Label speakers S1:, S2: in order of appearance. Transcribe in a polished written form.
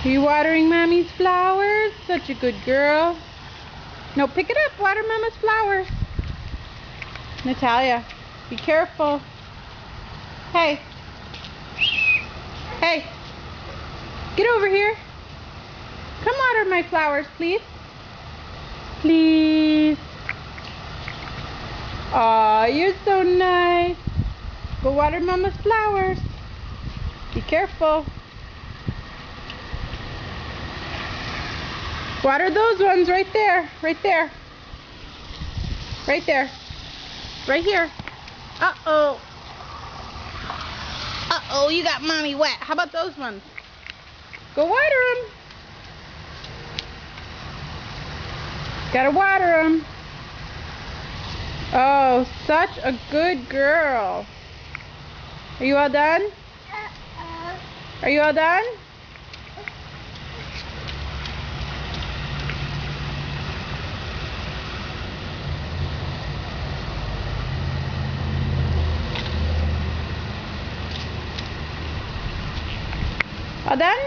S1: Are you watering Mommy's flowers? Such a good girl. No, pick it up. Water Mama's flowers. Natalia, be careful. Hey. Hey. Get over here. Come water my flowers, please. Please. Aw, you're so nice. Go water Mama's flowers. Be careful. Water those ones right there. Right there. Right there. Right here. Uh-oh. Uh-oh, you got Mommy wet. How about those ones? Go water them. Gotta water them. Oh, such a good girl. Are you all done? Are you all done? All done?